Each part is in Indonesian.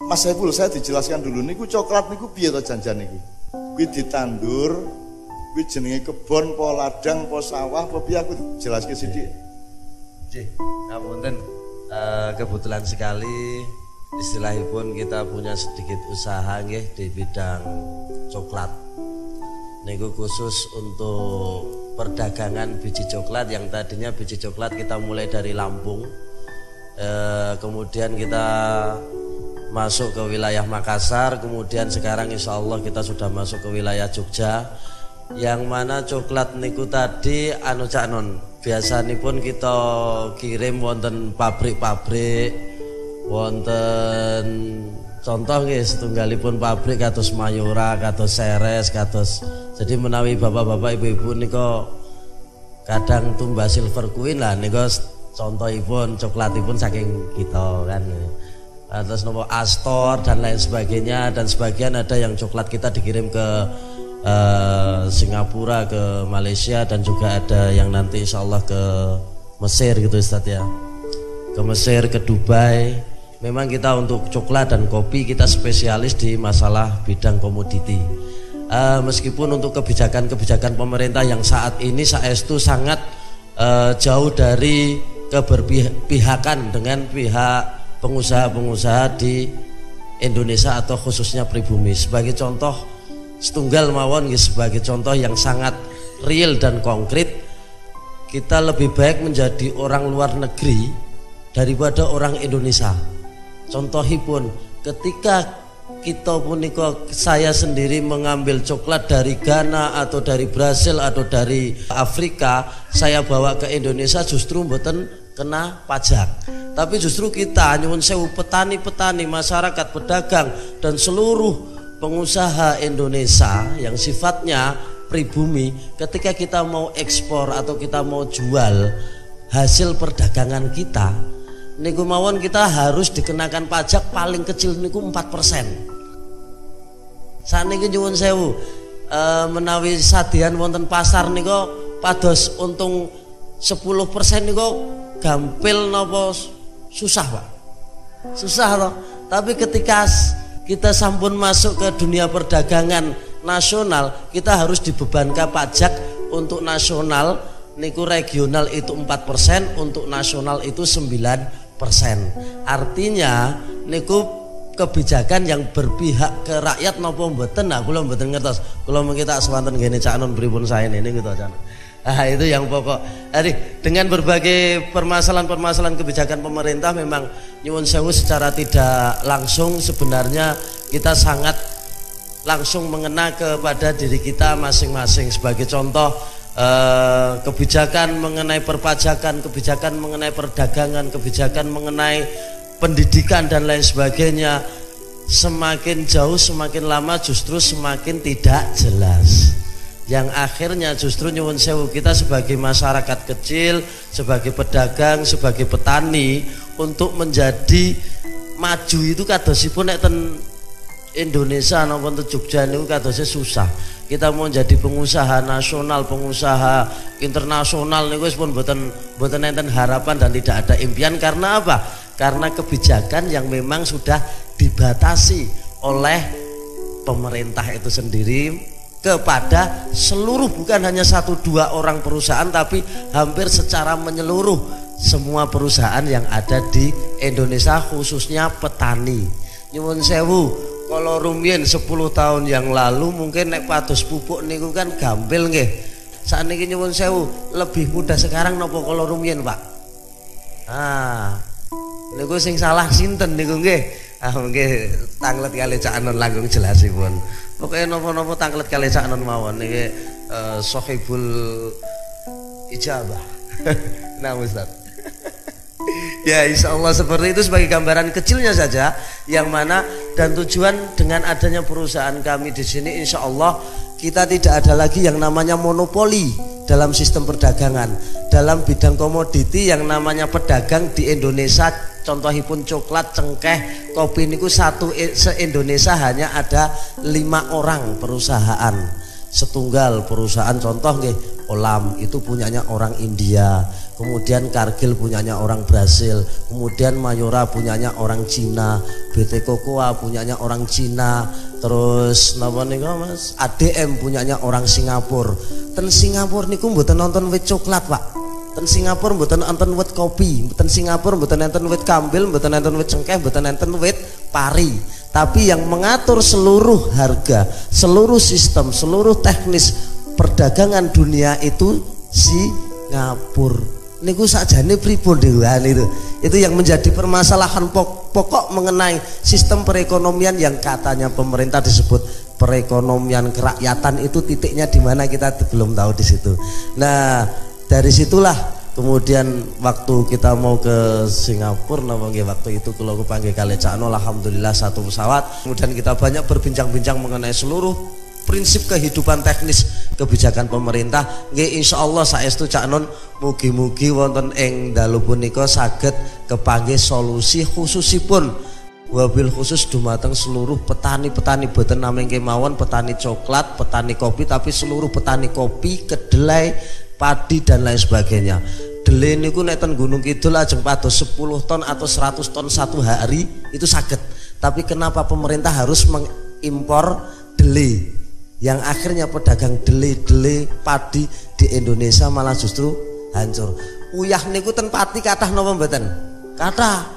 Mas Saiful, saya dijelaskan dulu niku coklat niku piye to janjan niku? Kuwi ditandur, kuwi jenenge kebon apa ladang apa sawah apa piye aku jelaske sithik. Nggih, ngapunten, kebetulan sekali istilahipun kita punya sedikit usaha nggih di bidang coklat. Niku khusus untuk perdagangan biji coklat yang tadinya biji coklat kita mulai dari Lampung, kemudian kita masuk ke wilayah Makassar, kemudian sekarang insya Allah kita sudah masuk ke wilayah Jogja, yang mana coklat niku tadi anu Cak Non biasanipun kita kirim wonten pabrik-pabrik, wonten contoh nggih setunggalipun pabrik kados Mayora, kados Ceres, kados jadi menawi bapak-bapak ibu-ibu nika kadang tumbas Silver Queen lah nika contohipun coklatipun saking kita kan. Terus nopo Astor dan lain sebagainya, dan sebagian ada yang coklat kita dikirim ke Singapura, ke Malaysia, dan juga ada yang nanti insya Allah ke Mesir gitu Ustadz ya, ke Mesir, ke Dubai. Memang kita untuk coklat dan kopi kita spesialis di masalah bidang komoditi. Meskipun untuk kebijakan-kebijakan pemerintah yang saat ini saestu sangat jauh dari keberpihakan dengan pihak pengusaha-pengusaha di Indonesia atau khususnya pribumi. Sebagai contoh setunggal mawon sebagai contoh yang sangat real dan konkret, kita lebih baik menjadi orang luar negeri daripada orang Indonesia. Contohipun ketika kita punika saya sendiri mengambil coklat dari Ghana atau dari Brasil atau dari Afrika, saya bawa ke Indonesia justru mboten kena pajak. Tapi justru kita nyuwun sewu petani-petani, masyarakat, pedagang dan seluruh pengusaha Indonesia yang sifatnya pribumi, ketika kita mau ekspor atau kita mau jual hasil perdagangan kita niku mawon kita harus dikenakan pajak paling kecil niku 4%. Saniki nyuwun sewu menawi sadian wonten pasar niku pados untung 10% niku gampil napa susah Pak, susah loh. Tapi ketika kita sampun masuk ke dunia perdagangan nasional, kita harus dibebankan pajak. Untuk nasional niku regional itu 4%, untuk nasional itu 9%. Artinya niku kebijakan yang berpihak ke rakyat napa mboten. Nah kula mboten ngertos, kula mengki tak sewanten ngene Cak Non pripun saene niku to Cak. Itu yang pokok. Jadi dengan berbagai permasalahan-permasalahan kebijakan pemerintah memang nyuwun sewu secara tidak langsung sebenarnya kita sangat langsung mengena kepada diri kita masing-masing. Sebagai contoh kebijakan mengenai perpajakan, kebijakan mengenai perdagangan, kebijakan mengenai pendidikan dan lain sebagainya, semakin jauh semakin lama justru semakin tidak jelas. Yang akhirnya justru nyuwun sewu kita sebagai masyarakat kecil, sebagai pedagang, sebagai petani untuk menjadi maju itu kadosipun nek ten Indonesia napa ten Jogja niku kadosnya susah. Kita mau jadi pengusaha nasional, pengusaha internasional niku wis pun mboten enten harapan dan tidak ada impian. Karena apa? Karena kebijakan yang memang sudah dibatasi oleh pemerintah itu sendiri kepada seluruh, bukan hanya 1-2 orang perusahaan, tapi hampir secara menyeluruh semua perusahaan yang ada di Indonesia khususnya petani. Nyuwun sewu, kalau rumiyin 10 tahun yang lalu mungkin nek pados pupuk niku kan gampil nggih. Sakniki nyuwun sewu lebih mudah sekarang napa kalau rumiyin Pak? Niku sing salah sinten niku nggih? Nggih tanglet kali Cak Non langkung jelasipun. Pokoknya nopo-nopo tanglet kali Cak Non mawon niki sohibul ijabah. Nah Ustaz. Ya insya Allah seperti itu sebagai gambaran kecilnya saja, yang mana dan tujuan dengan adanya perusahaan kami di sini insya Allah kita tidak ada lagi yang namanya monopoli dalam sistem perdagangan. Dalam bidang komoditi yang namanya pedagang di Indonesia, contohipun coklat, cengkeh, kopi niku se-Indonesia hanya ada 5 orang perusahaan. Setunggal perusahaan contoh nggih Olam itu punyanya orang India, kemudian Kargil punyanya orang Brasil, kemudian Mayora punyanya orang Cina, BT Cocoa punyanya orang Cina, terus napa niku Mas, ADM punyanya orang Singapura. Ten Singapura niku mboten nonton wit coklat, Pak. Ten Singapura mboten nonton wit kopi, ten Singapura mboten nonton wit kambil, mboten nonton wit cengkeh, mboten nonton wit pari. Tapi yang mengatur seluruh harga, seluruh sistem, seluruh teknis perdagangan dunia itu Singapura. Niku sakjane pripun dewan itu yang menjadi permasalahan pokok mengenai sistem perekonomian yang katanya pemerintah disebut perekonomian kerakyatan, itu titiknya di mana kita belum tahu di situ. Nah, dari situlah kemudian waktu kita mau ke Singapura, waktu itu kalau aku panggil kali Cakno, alhamdulillah satu pesawat. Kemudian kita banyak berbincang-bincang mengenai seluruh prinsip kehidupan teknis kebijakan pemerintah. Nggih insyaallah saestu Cak Nun mugi-mugi wonten ing dalu punika saged kepanggih solusi khususipun wabil khusus dumateng seluruh petani-petani, boten namung kemawon petani coklat, petani kopi, tapi seluruh petani kopi, kedelai, padi dan lain sebagainya. Dele niku nek ten Gunung Kidul ajeng pados 10 ton atau 100 ton satu hari itu saged. Tapi kenapa pemerintah harus mengimpor dele? Yang akhirnya pedagang dele padi di Indonesia malah justru hancur. Uyah niku ten pati kathah napa mboten? Kathah.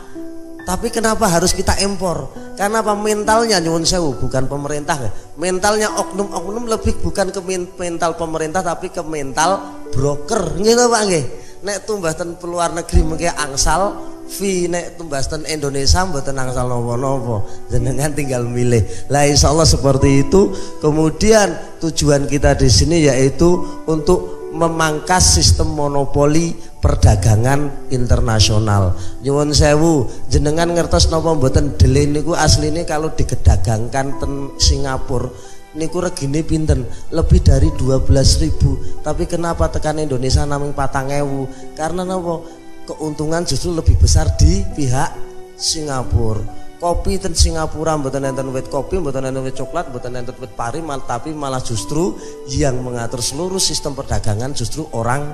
Tapi kenapa harus kita impor? Karena apa? Mentalnya nyuwun sewu, bukan pemerintah. Mentalnya oknum-oknum lebih bukan ke mental pemerintah tapi ke mental broker. Nggih Pak nggih. Nek tumbas ten luar negeri mengke angsal fi, nek tumbas ten Indonesia mboten angsal napa-napa. Jenengan tinggal milih. Lah insyaallah seperti itu. Kemudian tujuan kita di sini yaitu untuk memangkas sistem monopoli perdagangan internasional. Nyuwun sewu, jenengan ngertos napa mboten dele niku asline kalau digedagangkan ten Singapura niku regine pinten? Lebih dari 12.000. Tapi kenapa tekan Indonesia namung 4.000? Karena napa? Keuntungan justru lebih besar di pihak Singapura. Kopi ten Singapura mboten enten wit kopi, mboten enten wit coklat, mboten enten wit pari, tapi malah justru yang mengatur seluruh sistem perdagangan justru orang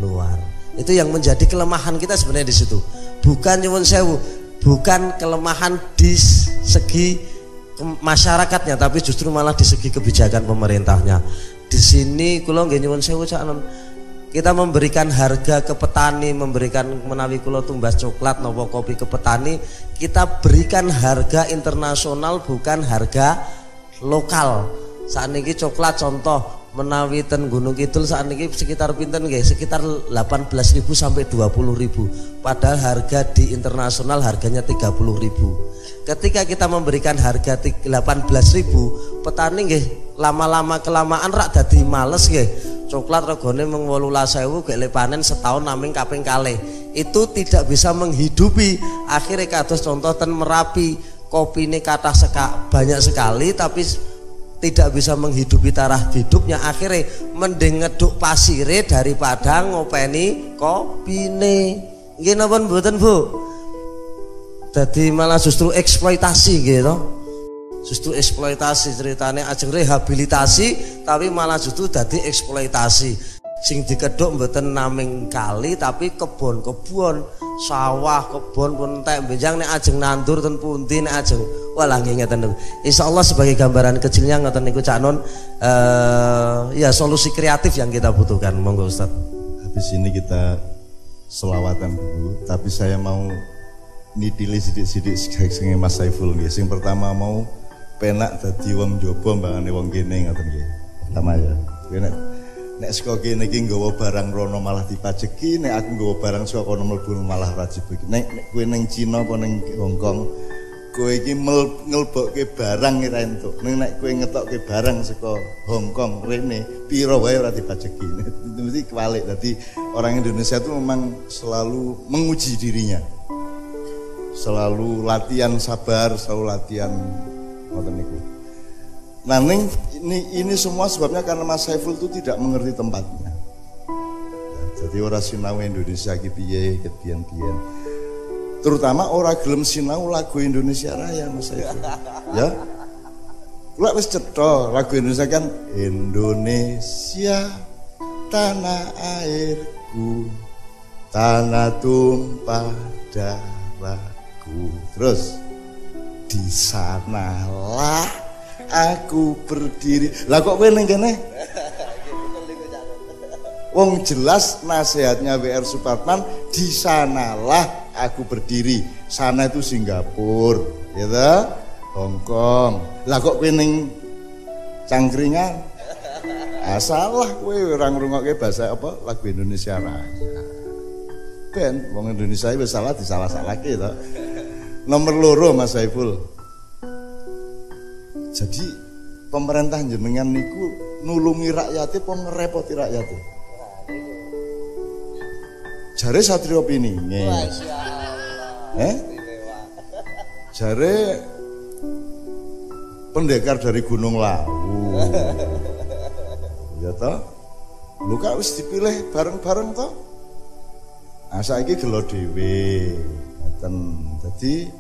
luar. Itu yang menjadi kelemahan kita sebenarnya di situ. Bukan nyuwun sewu, bukan kelemahan di segi masyarakatnya, tapi justru malah di segi kebijakan pemerintahnya. Di sini kula nggih nyuwun sewu Cak Nun, kita memberikan harga ke petani, memberikan menawi kula tumbas coklat napa kopi ke petani, kita berikan harga internasional bukan harga lokal. Sakniki coklat contoh menawi ten Gunung Kidul sakniki sekitar pinten nggih? Sekitar 18.000 sampai 20.000. Padahal harga di internasional harganya 30.000. Ketika kita memberikan harga 18.000, petani nggih lama-lama kelamaan rak dadi males nggih. Coklat regane mung 18.000 gek le panen setahun naming kaping kalih. Itu tidak bisa menghidupi. Akhirnya kados contoh ten Merapi, kopine kathah banyak sekali tapi tidak bisa menghidupi taraf hidupnya. Akhirnya mending ngeduk pasire daripada ngopeni kopine. Nggih napa mboten Bu? Jadi malah justru eksploitasi gitu. Justru eksploitasi ceritanya ajeng rehabilitasi tapi malah justru dadi eksploitasi. Sing dikeduk mboten naming kali tapi kebon-kebon, sawah, kebon pun entek benjang nek ajeng nandur ten pundi nek ajeng walah nggih ngeten niku. Insyaallah sebagai gambaran kecilnya ngoten niku Cak Nun, ya solusi kreatif yang kita butuhkan. Monggo Ustaz. Habis ini kita selawatan dulu, tapi saya mau nidili sidik-sidik sing Mas Saiful nggih. Sing pertama mau penak dadi wong njaba mbangane wong kene ngoten nggih. Pertama ya. Nek saka kene iki nggawa barang rono malah dipajeki, nek aku nggawa barang saka kono mlebu malah ora dipajeki. Nek kowe ning Cina apa ning Hong Kong, kowe iki ngelbokke barang ora entuk. Nek kowe ngetokke barang saka Hong Kong rene, pira wae ora dipajeki. Itu mesti kebalik. Dadi orang Indonesia itu memang selalu menguji dirinya. Selalu latihan sabar, selalu latihan ngoten niku. Nah ini semua sebabnya karena Mas Saiful itu tidak mengerti tempatnya. Ya, jadi orang sinau Indonesia ki piye ket biyen-biyen. Terutama orang gelem sinau lagu Indonesia Raya Mas Saiful. Ya. Kula wis cetha lagu Indonesia kan Indonesia tanah airku, tanah tumpah darahku. Terus di sanalah aku berdiri. Lah kok kowe ning kene? Wong jelas nasihatnya W.R. Supratman, di sanalah aku berdiri. Sana itu Singapura, gitu, Hong Kong. Lah kok kowe ning Cangkringan? Salah kowe ora ngrungokke bahasa apa lagu Indonesia Raya. Ben wong Indonesia wis salah disalah-salahke to. Nomor loro Mas Saiful. Jadi pemerintah jenengan niku nulungi rakyate apa ngerepoti rakyate? Jare Satrio Pininge. Jare pendekar dari Gunung Lawu. Ya toh? Lu kak wis dipilih bareng-bareng toh? Nah saiki gelo dhewe. Jadi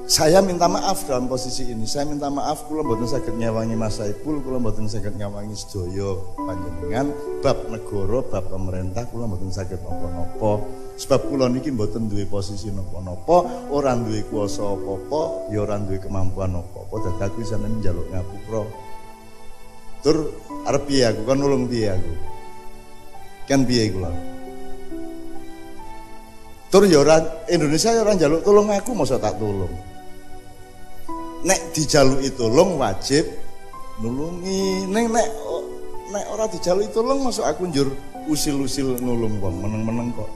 saya minta maaf dalam posisi ini. Saya minta maaf kula mboten saged nyawangi Mas Saiful, kula mboten saged nyawangi sedaya panjenengan bab negara, bab pemerintah kula mboten saged napa-napa. Sebab kula niki mboten duwe posisi napa-napa, ora duwe kuasa apa-apa, ya ora duwe kemampuan apa-apa. Dadi aku isane njaluk ngapura. Tur arep piye aku kan nulung piye aku? Kan piye kula? Tur ya ora Indonesia ya ora njaluk tolong aku masa tak tolong. Nek dijaluki tolong wajib nulungi. Nek ora dijaluki tolong masa aku njur usil-usil nulung wong meneng-meneng kok.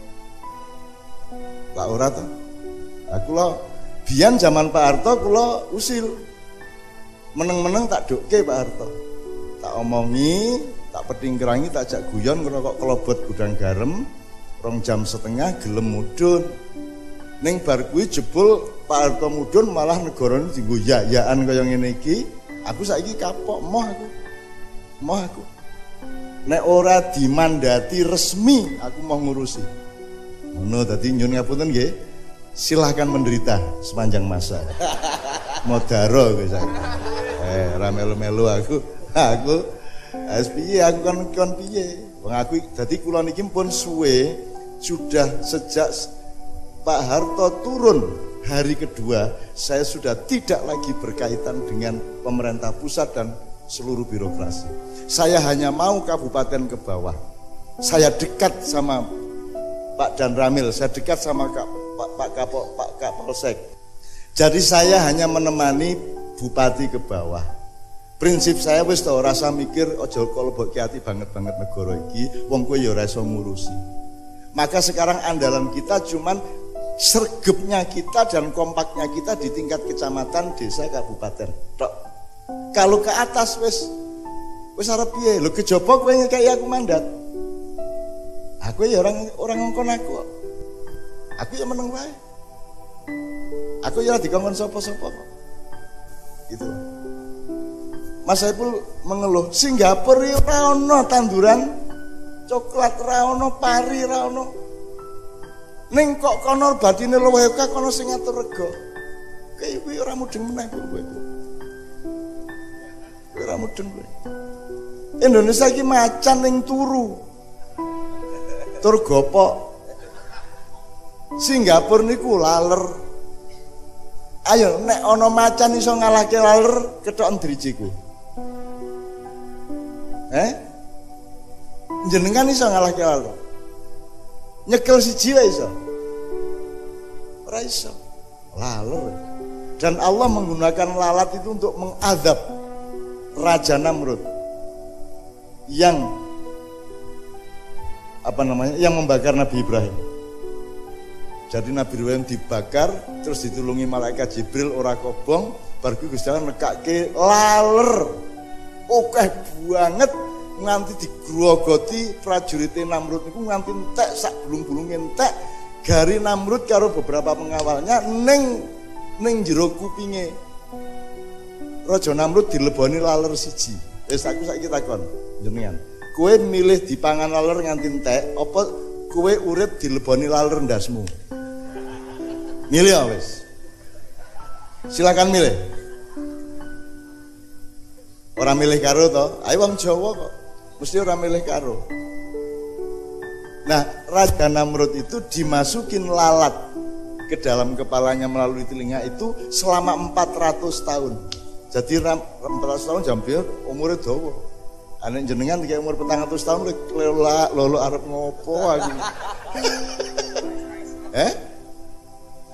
Lah ora to. Aku lho biyen zaman Pak Harto kula usil. Meneng-meneng tak dokke Pak Harto. Tak omongi, tak petingkerangi, tak jak guyon kena kok kelobot gudang garam 2 jam setengah gelem mudhun. Ning bar kuwi jebul Pak Harto mudhun malah negara ini dienggo ya-yaan kaya ngene iki. Aku saiki kapok moh aku. Moh aku. Nek ora dimandati resmi aku mau ngurusi. Ngono dadi nyun ngapunten nggih. Silahkan menderita sepanjang masa. Modaro kowe saiki. Ora melu-melu aku. Aku piye aku kon piye. Wong aku dadi kula niki pun suwe sudah sejak Pak Harto turun hari kedua saya sudah tidak lagi berkaitan dengan pemerintah pusat dan seluruh birokrasi. Saya hanya mau kabupaten ke bawah. Saya dekat sama Pak Dan Ramil, saya dekat sama Pak Kapolsek. Jadi saya hanya menemani bupati ke bawah. Prinsip saya wis tau rasa mikir aja kolebokke ati banget-banget negara iki, wong kowe ya ora iso ngurusi. Maka sekarang andalan kita cuman sergepnya kita dan kompaknya kita di tingkat kecamatan, desa, kabupaten. Tok. Kalau ke atas wis arep piye? Lho kejaba kowe ngekeki aku mandat. Aku ya orang ngongkon aku. Aku ya meneng wae. Aku ya dikongkon sapa-sapa kok. Gitu. Mas Saiful mengeluh, Singapura ya ora ono tanduran coklat, ora ono pari, ora ono. Ning kok kono batine luwih akeh kono sing ngatur rega. Kayak kuwi ora mudeng meneh kowe. Ora mudeng kowe. Indonesia iki macan ning turu. Tur gopok. Singapura niku laler. Ayo nek ana macan iso ngalahke laler, ketoken drijiku. Jenengan iso ngalahke laler. Nyekel siji wae iso. Ora iso. Laler. Dan Allah menggunakan lalat itu untuk mengadab Raja Namrud yang yang membakar Nabi Ibrahim. Jadi Nabi Ibrahim dibakar terus ditulungi malaikat Jibril ora kobong, bar kuwi Gusti Allah nekake laler. Akeh banget nganti digrogoti prajurite Namrud niku nganti entek sak bulung-bulung entek. Gari Namrud karo beberapa pengawalnya ning jero kupinge Raja Namrud dileboni laler siji. Wis aku saiki takon jenengan. Kowe milih dipangan laler nganti entek apa kowe urip dileboni laler ndasmu? Milih ya wis. Silakan milih. Ora milih karo to. Ayo wong Jawa kok. Mesti ora milih karo. Nah, Raja Namrud itu dimasukin lalat ke dalam kepalanya melalui telinga itu selama 400 tahun. Jadi 400 tahun hampir umurnya dawa. Anek jenengan kayak umur 400 tahun lolo arep ngopo aku.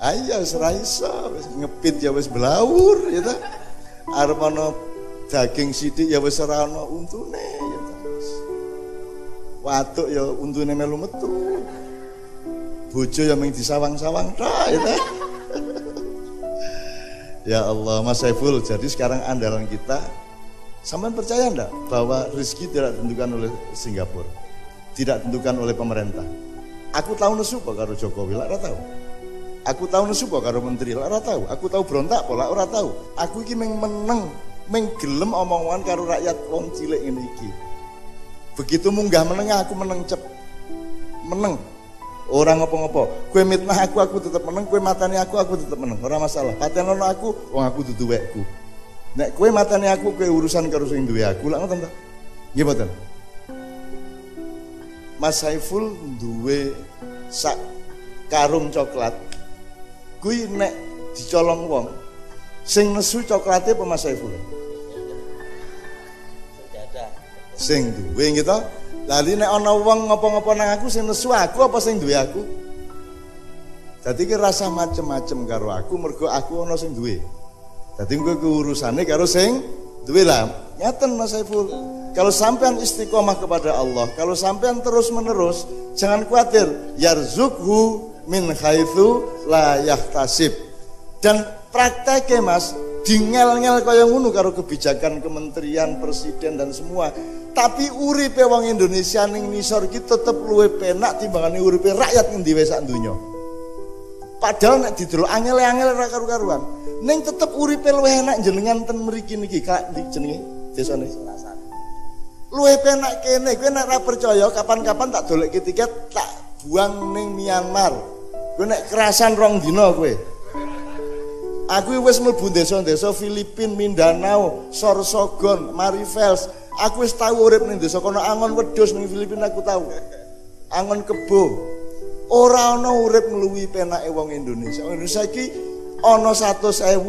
Ayo seraiso ngepit ya wis blawur ya ta. Arep ana daging sithik ya wis ora ana untune ya ta. Watuk ya untune melu metu. Bojo ya mung disawang-sawang ta ya ta. Ya Allah, Mas Saiful, jadi sekarang andalan kita. Sampean percaya enggak bahwa rezeki tidak ditentukan oleh Singapura, tidak ditentukan oleh pemerintah? Aku tahu nesu karo Jokowi, lah ora tahu. Aku tahu nesu karo menteri, lah ora tahu. Aku tahu berontak pola ora tahu. Aku iki meneng, gelem omongan karo rakyat wong cilik ngene iki. Begitu munggah menengah aku meneng cep. Meneng. Orang ngopo-ngopo. Kowe mitnah aku tetep meneng, kowe matani aku tetep meneng. Ora masalah. Patenono aku, wong aku dudu wekku. Nek kowe matane aku, kowe urusan karo sing duwe aku, lak ngoten ta? Nggih mboten. Mas Saiful duwe sak karung coklat. Kuwi nek dicolong wong, sing nesu coklate apa Mas Saiful? Sing duwe gitu. Lali nek ana wong ngopo-ngopo nang aku sing nesu aku apa sing duwe aku? Dadi ki rasa macem-macem karo aku mergo aku ana sing duwe. Dadi kowe urusane karo sing duwe lah. Ngaten Mas Saiful. Kalau sampean istiqomah kepada Allah, kalau sampean terus-menerus, jangan khawatir, yarzukhu min haitsu la yahtasib. Dan prakteknya Mas, dingel-ngel kaya ngono karo kebijakan kementerian, presiden dan semua. Tapi uripe wong Indonesia ning nisor iki tetep luwih penak timbangane uripe rakyat ngendi wae sak donya. Padahal nek didelok angel-angel ora karu-karuan. Ning tetep uripe luwih enak jenengan ten mriki niki, Kak, ndi jenenge desane? Selasan. Luwih penak kene, kowe nek ora percaya kapan-kapan tak dolekke tiket tak buang ning Myanmar. Kowe nek kerasan rong dina kowe. Aku wis mlebu desa-desa Filipin, Mindanao, Sorsogon, Marifels. Aku wis tau urip ning desa kono angon wedhus ning Filipina aku tau. Angon kebo. Ora ana urip ngluwi penake wong Indonesia. Wong Indonesia iki ana 100.000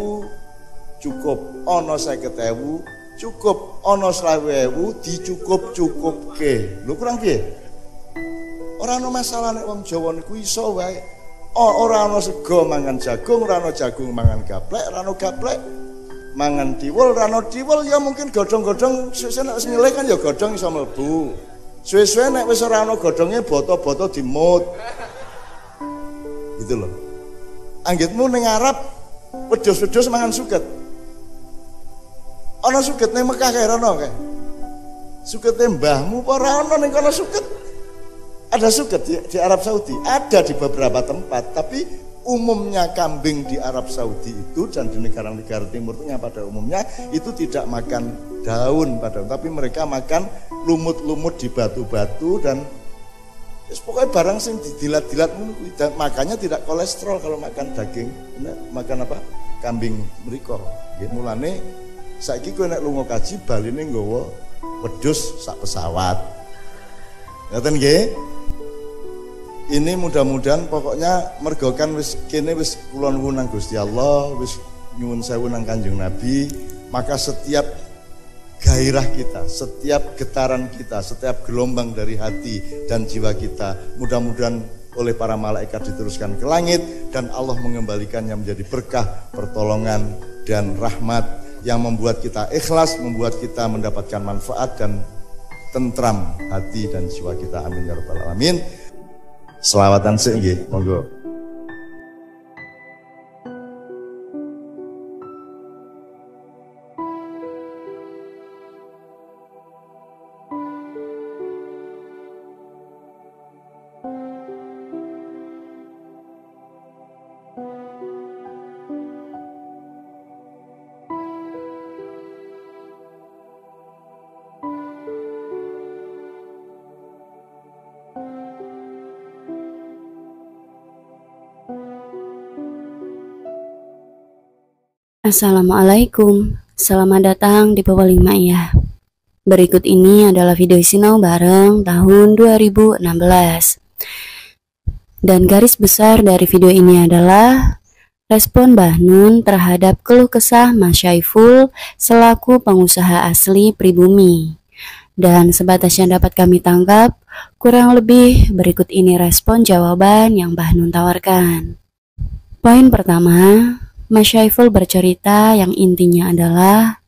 cukup, ana 50.000 cukup, ana 20.000 dicukup-cukupke. Lho kurang piye? Ora ana masalah nek wong Jawa niku iso wae. Ora ana sego mangan jagung, ora ana jagung mangan gaplek, ora ana gaplek mangan diwul, ora ana diwul ya mungkin godhong-godhong suwe nek wis nyeleh kan ya godhong iso mlebu. Suwe-suwe nek wis ora ana godhonge boto-boto dimut. Gitu loh. Anggitmu ning Arab wedhus-wedhus mangan suket. Ana suket ning Mekah kae rono kae. Sukete mbahmu apa ora ana ning kono suket? Ada suket di Arab Saudi, ada di beberapa tempat, tapi umumnya kambing di Arab Saudi itu dan di negara-negara Timur Tengah pada umumnya itu tidak makan daun tapi mereka makan lumut-lumut di batu-batu dan pokoknya barang sing didilat-dilat makanya tidak kolesterol kalau makan daging, makan apa? Kambing mriko. Nggih mulane saiki kowe nek lunga kaji baline nggawa wedhus sak pesawat. Ngoten nggih? Ini mudah-mudahan pokoknya mergokan wis kene wis kula nuwun nang Gusti Allah, wis nyuwun sewu nang Kanjeng Nabi, maka setiap gairah kita, setiap getaran kita, setiap gelombang dari hati dan jiwa kita mudah-mudahan oleh para malaikat diteruskan ke langit dan Allah mengembalikannya menjadi berkah, pertolongan dan rahmat yang membuat kita ikhlas, membuat kita mendapatkan manfaat dan tentram hati dan jiwa kita. Amin ya rabbal alamin. Selawatan sik nggih, monggo. Assalamualaikum, selamat datang di Bawah 5 ya. Berikut ini adalah video sinau bareng tahun 2016. Dan garis besar dari video ini adalah respon Mbah Nun terhadap keluh kesah Mas Syaiful selaku pengusaha asli pribumi. Dan sebatas yang dapat kami tangkap, kurang lebih berikut ini respon jawaban yang Mbah Nun tawarkan. Poin pertama, Mas Syaiful bercerita yang intinya adalah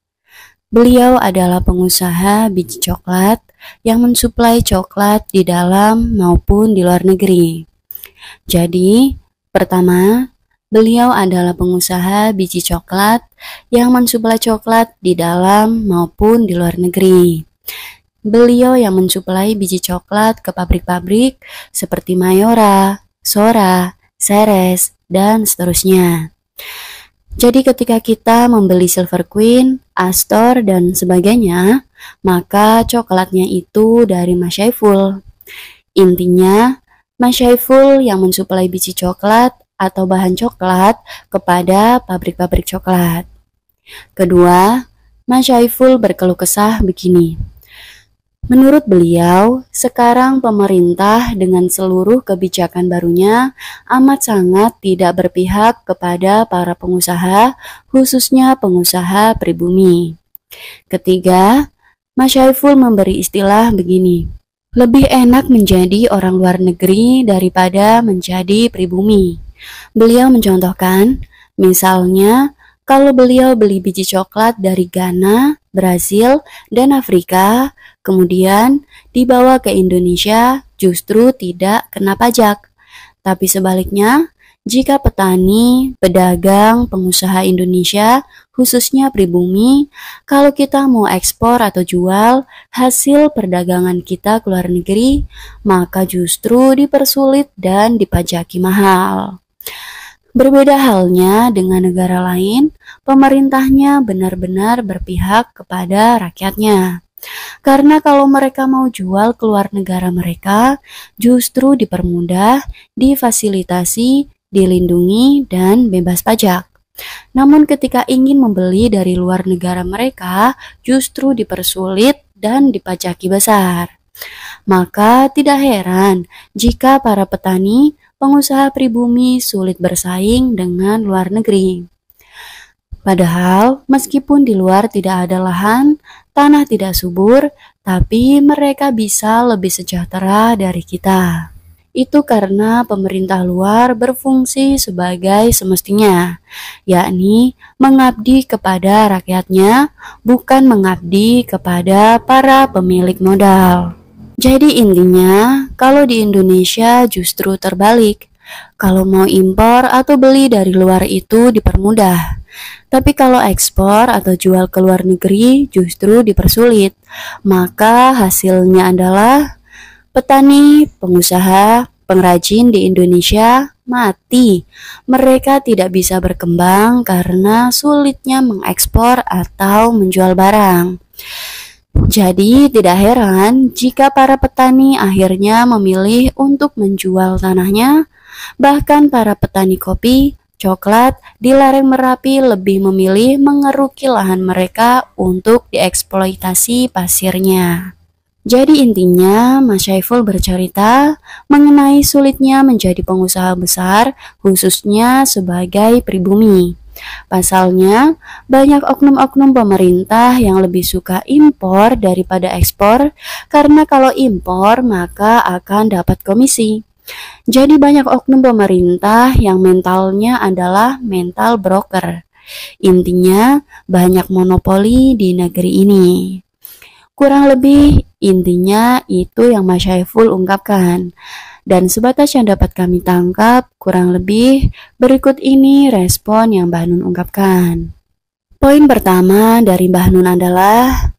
beliau adalah pengusaha biji coklat yang mensuplai coklat di dalam maupun di luar negeri. Jadi, pertama, beliau adalah pengusaha biji coklat yang mensuplai coklat di dalam maupun di luar negeri. Beliau yang mensuplai biji coklat ke pabrik-pabrik seperti Mayora, Sora, Ceres, dan seterusnya. Jadi ketika kita membeli Silver Queen, Astor, dan sebagainya, maka coklatnya itu dari Mas Syaiful. Intinya, Mas Syaiful yang mensuplai biji coklat atau bahan coklat kepada pabrik-pabrik coklat. Kedua, Mas Syaiful berkeluh kesah begini. Menurut beliau, sekarang pemerintah dengan seluruh kebijakan barunya amat sangat tidak berpihak kepada para pengusaha, khususnya pengusaha pribumi. Ketiga, Mas Syaiful memberi istilah begini. Lebih enak menjadi orang luar negeri daripada menjadi pribumi. Beliau mencontohkan, misalnya kalau beliau beli biji coklat dari Ghana, Brazil, dan Afrika, kemudian dibawa ke Indonesia justru tidak kena pajak. Tapi sebaliknya, jika petani, pedagang, pengusaha Indonesia, khususnya pribumi, kalau kita mau ekspor atau jual hasil perdagangan kita ke luar negeri, maka justru dipersulit dan dipajaki mahal. Berbeda halnya dengan negara lain, pemerintahnya benar-benar berpihak kepada rakyatnya. Karena kalau mereka mau jual keluar negara mereka, justru dipermudah, difasilitasi, dilindungi, dan bebas pajak. Namun ketika ingin membeli dari luar negara mereka, justru dipersulit dan dipajaki besar. Maka tidak heran jika para petani, pengusaha pribumi sulit bersaing dengan luar negeri. Padahal meskipun di luar tidak ada lahan, tanah tidak subur, tapi mereka bisa lebih sejahtera dari kita. Itu karena pemerintah luar berfungsi sebagai semestinya, yakni mengabdi kepada rakyatnya, bukan mengabdi kepada para pemilik modal. Jadi intinya, kalau di Indonesia justru terbalik. Kalau mau impor atau beli dari luar itu dipermudah. Tapi kalau ekspor atau jual ke luar negeri justru dipersulit. Maka hasilnya adalah petani, pengusaha, pengrajin di Indonesia mati. Mereka tidak bisa berkembang karena sulitnya mengekspor atau menjual barang. Jadi tidak heran jika para petani akhirnya memilih untuk menjual tanahnya. Bahkan para petani kopi, coklat di lereng Merapi lebih memilih mengeruki lahan mereka untuk dieksploitasi pasirnya. Jadi intinya, Mas Syaiful bercerita mengenai sulitnya menjadi pengusaha besar, khususnya sebagai pribumi. Pasalnya, banyak oknum-oknum pemerintah yang lebih suka impor daripada ekspor, karena kalau impor maka akan dapat komisi. Jadi banyak oknum pemerintah yang mentalnya adalah mental broker. Intinya, banyak monopoli di negeri ini. Kurang lebih intinya itu yang Mas Syaiful ungkapkan. Dan sebatas yang dapat kami tangkap, kurang lebih berikut ini respon yang Mbah Nun ungkapkan. Poin pertama dari Mbah Nun adalah,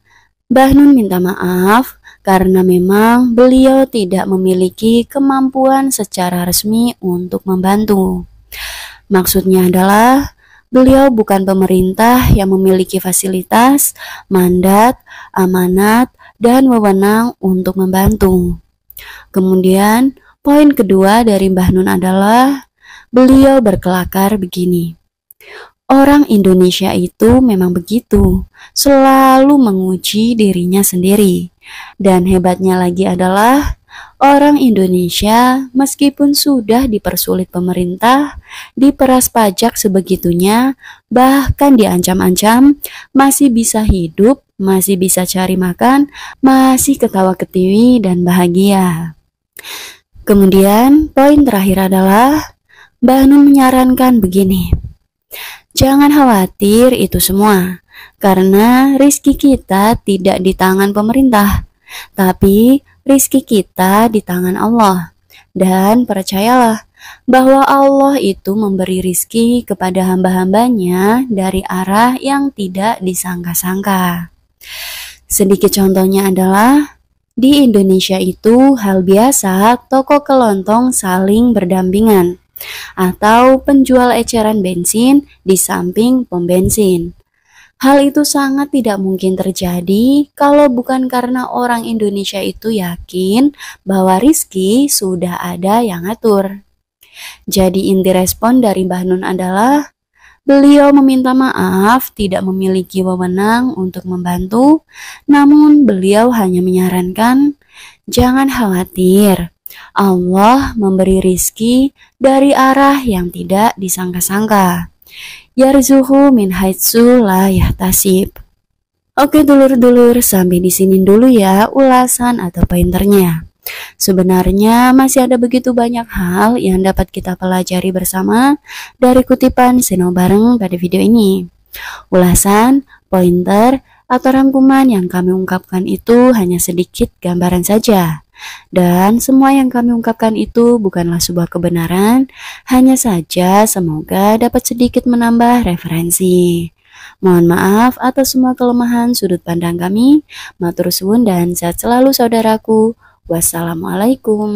Mbah Nun minta maaf karena memang beliau tidak memiliki kemampuan secara resmi untuk membantu. Maksudnya adalah, beliau bukan pemerintah yang memiliki fasilitas, mandat, amanat, dan wewenang untuk membantu. Kemudian, poin kedua dari Mbah Nun adalah, beliau berkelakar begini. Orang Indonesia itu memang begitu, selalu menguji dirinya sendiri. Dan hebatnya lagi adalah, orang Indonesia meskipun sudah dipersulit pemerintah, diperas pajak sebegitunya, bahkan diancam-ancam, masih bisa hidup, masih bisa cari makan, masih ketawa ketiwi dan bahagia. Kemudian poin terakhir adalah Mbah Nun menyarankan begini. Jangan khawatir itu semua, karena rizki kita tidak di tangan pemerintah, tapi rizki kita di tangan Allah. Dan percayalah bahwa Allah itu memberi rizki kepada hamba-hambanya dari arah yang tidak disangka-sangka. Sedikit contohnya adalah di Indonesia itu hal biasa toko kelontong saling berdampingan atau penjual eceran bensin di samping pom bensin. Hal itu sangat tidak mungkin terjadi kalau bukan karena orang Indonesia itu yakin bahwa rizki sudah ada yang ngatur. Jadi inti respon dari Mbah Nun adalah beliau meminta maaf tidak memiliki wewenang untuk membantu, namun beliau hanya menyarankan, jangan khawatir, Allah memberi rizki dari arah yang tidak disangka-sangka. Yarzuhu min haitsu la yahtasib. Oke dulur-dulur, sampai di sini dulu ya ulasan atau pointernya. Sebenarnya masih ada begitu banyak hal yang dapat kita pelajari bersama dari kutipan Seno Bareng pada video ini. Ulasan, pointer, atau rangkuman yang kami ungkapkan itu hanya sedikit gambaran saja. Dan semua yang kami ungkapkan itu bukanlah sebuah kebenaran, hanya saja semoga dapat sedikit menambah referensi. Mohon maaf atas semua kelemahan sudut pandang kami. Matur suwun dan sehat selalu saudaraku. Wassalamualaikum.